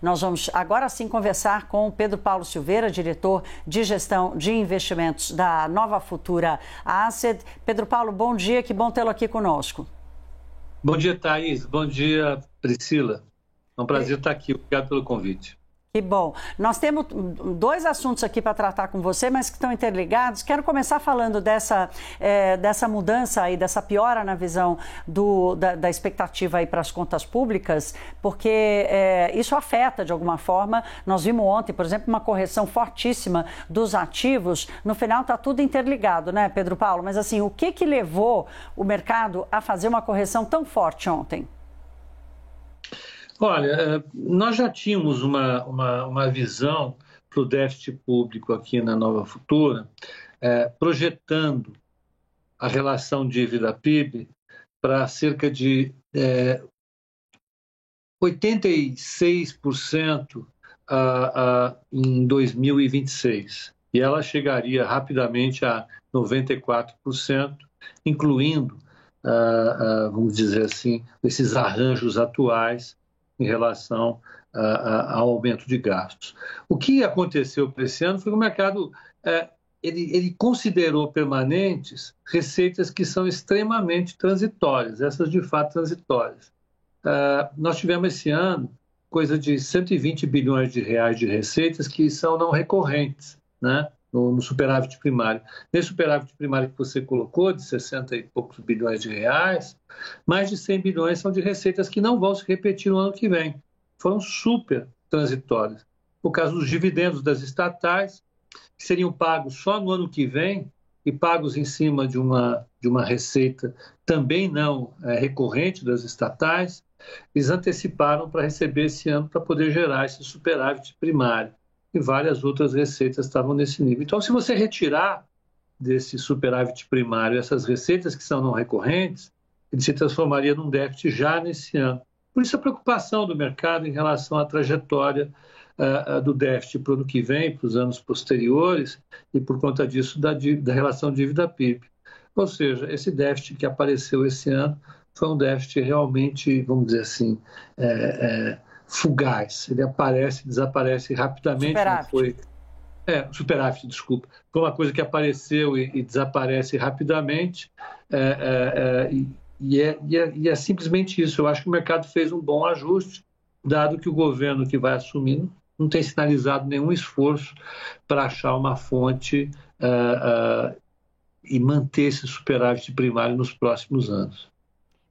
Nós vamos agora sim conversar com o Pedro Paulo Silveira, diretor de gestão de investimentos da Nova Futura Asset. Pedro Paulo, bom dia, que bom tê-lo aqui conosco. Bom dia, Thaís. Bom dia, Priscila. É um prazer estar aqui. Obrigado pelo convite. Que bom. Nós temos dois assuntos aqui para tratar com você, mas que estão interligados. Quero começar falando dessa mudança aí, dessa piora na visão da expectativa aí para as contas públicas, porque isso afeta de alguma forma. Nós vimos ontem, por exemplo, uma correção fortíssima dos ativos. No final está tudo interligado, né, Pedro Paulo? Mas assim, o que levou o mercado a fazer uma correção tão forte ontem? Olha, nós já tínhamos uma visão para o déficit público aqui na Nova Futura, projetando a relação dívida-PIB para cerca de 86% em 2026. E ela chegaria rapidamente a 94%, incluindo, vamos dizer assim, esses arranjos atuais em relação ao aumento de gastos. O que aconteceu para esse ano foi que o mercado ele considerou permanentes receitas que são extremamente transitórias, essas de fato transitórias. Nós tivemos esse ano coisa de 120 bilhões de reais de receitas que são não recorrentes, né? No superávit primário. Nesse superávit primário que você colocou, de 60 e poucos bilhões de reais, mais de 100 bilhões são de receitas que não vão se repetir no ano que vem. Foram super transitórias. No caso dos dividendos das estatais, que seriam pagos só no ano que vem e pagos em cima de uma receita também não recorrente das estatais, eles anteciparam para receber esse ano para poder gerar esse superávit primário. E várias outras receitas estavam nesse nível. Então, se você retirar desse superávit primário essas receitas que são não recorrentes, ele se transformaria num déficit já nesse ano. Por isso a preocupação do mercado em relação à trajetória do déficit para o ano que vem, para os anos posteriores, e por conta disso da relação dívida-PIB. Ou seja, esse déficit que apareceu esse ano foi um déficit realmente, vamos dizer assim, fugaz. Ele aparece, desaparece rapidamente. Superávit. Superávit, desculpa. Foi uma coisa que apareceu e desaparece rapidamente. E é simplesmente isso. Eu acho que o mercado fez um bom ajuste, dado que o governo que vai assumindo não tem sinalizado nenhum esforço para achar uma fonte e manter esse superávit primário nos próximos anos.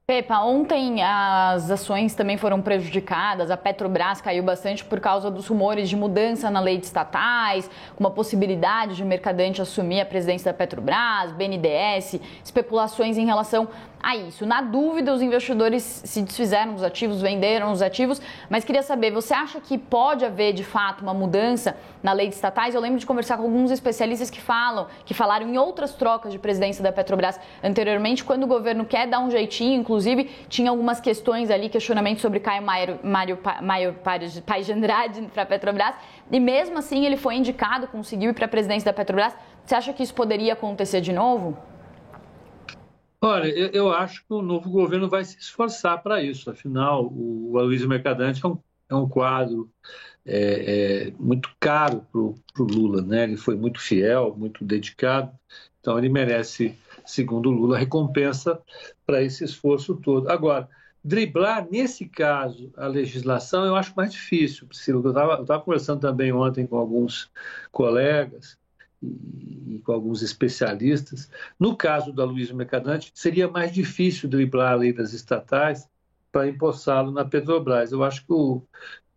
Pepa, ontem as ações também foram prejudicadas, a Petrobras caiu bastante por causa dos rumores de mudança na lei de estatais, com uma possibilidade de Mercadante assumir a presidência da Petrobras, BNDES, especulações em relação a isso. Na dúvida, os investidores se desfizeram dos ativos, venderam os ativos, mas queria saber, você acha que pode haver de fato uma mudança na lei de estatais? Eu lembro de conversar com alguns especialistas que falaram em outras trocas de presidência da Petrobras anteriormente, quando o governo quer dar um jeitinho, inclusive tinha algumas questões ali, questionamentos sobre Caio Paes de Andrade para a Petrobras, e mesmo assim ele foi indicado, conseguiu ir para a presidência da Petrobras. Você acha que isso poderia acontecer de novo? Olha, eu acho que o novo governo vai se esforçar para isso. Afinal, o Aloysio Mercadante é um quadro muito caro para o Lula, né? Ele foi muito fiel, muito dedicado, então ele merece, segundo o Lula, recompensa para esse esforço todo. Agora, driblar, nesse caso, a legislação, eu acho mais difícil, Priscila. Eu estava conversando também ontem com alguns colegas e com alguns especialistas. No caso do Aloysio Mercadante, seria mais difícil driblar a lei das estatais para empossá-lo na Petrobras. Eu acho que o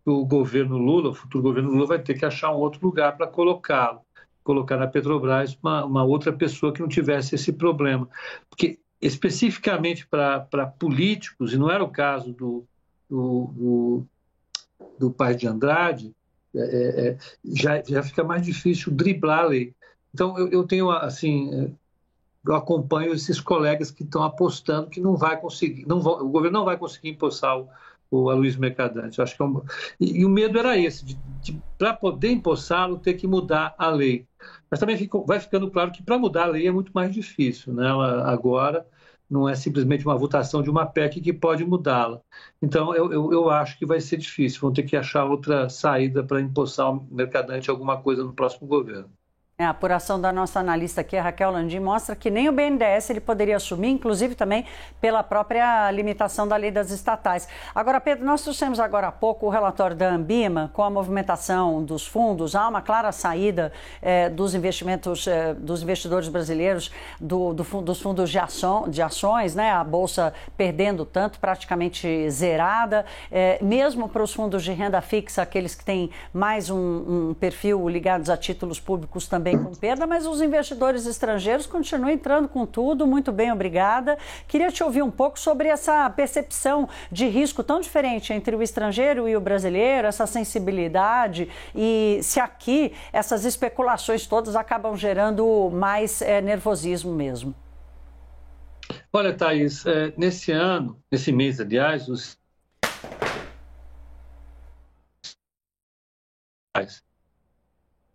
governo Lula, o futuro governo Lula, vai ter que achar um outro lugar para colocá-lo, colocar na Petrobras uma outra pessoa que não tivesse esse problema. Porque, especificamente para políticos, e não era o caso do Paes de Andrade, já fica mais difícil driblar a lei. Então, eu tenho, assim, eu acompanho esses colegas que estão apostando que não vai conseguir, o governo não vai conseguir empossar o Aloysio Mercadante. Acho que e o medo era esse, para poder empossá-lo, ter que mudar a lei. Mas também vai ficando claro que para mudar a lei é muito mais difícil, né? Agora, não é simplesmente uma votação de uma PEC que pode mudá-la. Então, eu acho que vai ser difícil, vão ter que achar outra saída para empossar ao Mercadante alguma coisa no próximo governo. A apuração da nossa analista aqui, a Raquel Landim, mostra que nem o BNDES ele poderia assumir, inclusive também pela própria limitação da lei das estatais. Agora, Pedro, nós trouxemos agora há pouco o relatório da Ambima com a movimentação dos fundos. Há uma clara saída dos investimentos, dos investidores brasileiros, dos fundos de ações, né? A Bolsa perdendo tanto, praticamente zerada. Mesmo para os fundos de renda fixa, aqueles que têm mais um perfil ligados a títulos públicos também com perda, mas os investidores estrangeiros continuam entrando com tudo. Muito bem, obrigada. Queria te ouvir um pouco sobre essa percepção de risco tão diferente entre o estrangeiro e o brasileiro, essa sensibilidade, e se aqui essas especulações todas acabam gerando mais nervosismo mesmo. Olha, Thaís, nesse mês, aliás,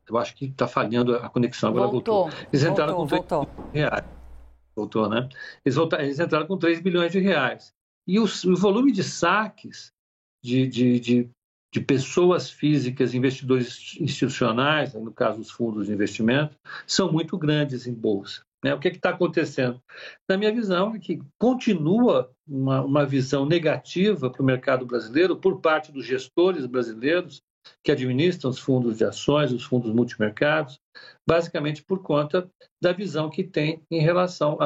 eu acho que está falhando a conexão, agora voltou. Eles entraram com 3 bilhões de reais. Voltou, né? Eles entraram com 3 bilhões de reais. E o volume de saques de pessoas físicas, investidores institucionais, no caso os fundos de investimento, são muito grandes em bolsa. O que está acontecendo? Na minha visão, é que continua uma visão negativa para o mercado brasileiro por parte dos gestores brasileiros que administram os fundos de ações, os fundos multimercados, basicamente por conta da visão que tem em relação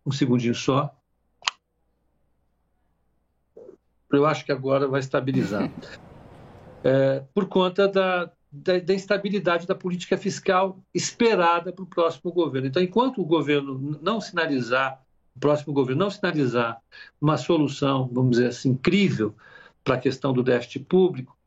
um segundinho só. Eu acho que agora vai estabilizar. Por conta da instabilidade da política fiscal esperada para o próximo governo. Então, enquanto o governo não sinalizar, o próximo governo não sinalizar uma solução, vamos dizer assim, incrível para a questão do déficit público,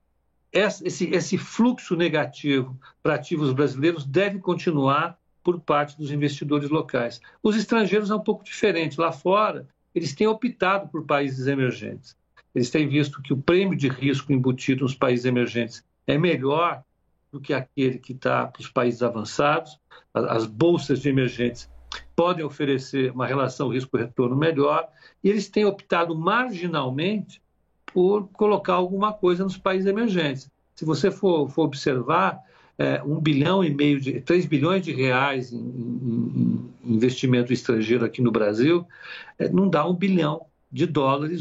esse fluxo negativo para ativos brasileiros deve continuar por parte dos investidores locais. Os estrangeiros é um pouco diferente. Lá fora, eles têm optado por países emergentes. Eles têm visto que o prêmio de risco embutido nos países emergentes é melhor do que aquele que está para os países avançados. As bolsas de emergentes podem oferecer uma relação risco-retorno melhor e eles têm optado marginalmente por colocar alguma coisa nos países emergentes. Se você for observar, 3 bilhões de reais em investimento estrangeiro aqui no Brasil, não dá $1 bilhão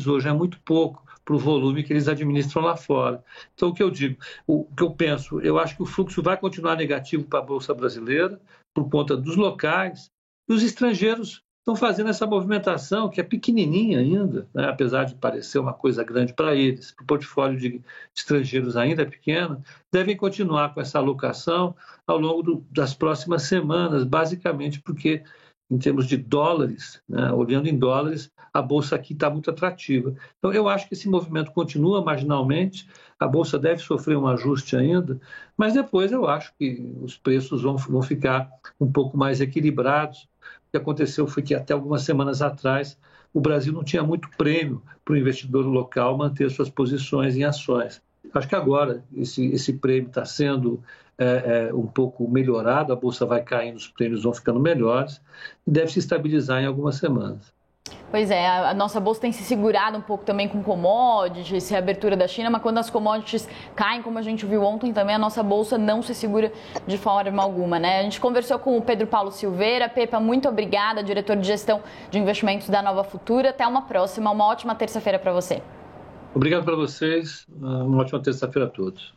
hoje, é muito pouco para o volume que eles administram lá fora. Então, o que eu digo, o que eu penso, eu acho que o fluxo vai continuar negativo para a Bolsa Brasileira, por conta dos locais, e os estrangeiros estão fazendo essa movimentação, que é pequenininha ainda, né? Apesar de parecer uma coisa grande para eles, o portfólio de estrangeiros ainda é pequeno, devem continuar com essa alocação ao longo das próximas semanas, basicamente porque, em termos de dólares, né? Olhando em dólares, a Bolsa aqui está muito atrativa. Então, eu acho que esse movimento continua marginalmente, a Bolsa deve sofrer um ajuste ainda, mas depois eu acho que os preços vão ficar um pouco mais equilibrados. O que aconteceu foi que até algumas semanas atrás o Brasil não tinha muito prêmio para o investidor local manter suas posições em ações. Acho que agora esse prêmio está sendo um pouco melhorado, a Bolsa vai caindo, os prêmios vão ficando melhores e deve se estabilizar em algumas semanas. Pois é, a nossa bolsa tem se segurado um pouco também com commodities, reabertura da China, mas quando as commodities caem, como a gente viu ontem também, a nossa bolsa não se segura de forma alguma, né? A gente conversou com o Pedro Paulo Silveira. Pepa, muito obrigada, diretor de gestão de investimentos da Nova Futura. Até uma próxima, uma ótima terça-feira para você. Obrigado para vocês, uma ótima terça-feira a todos.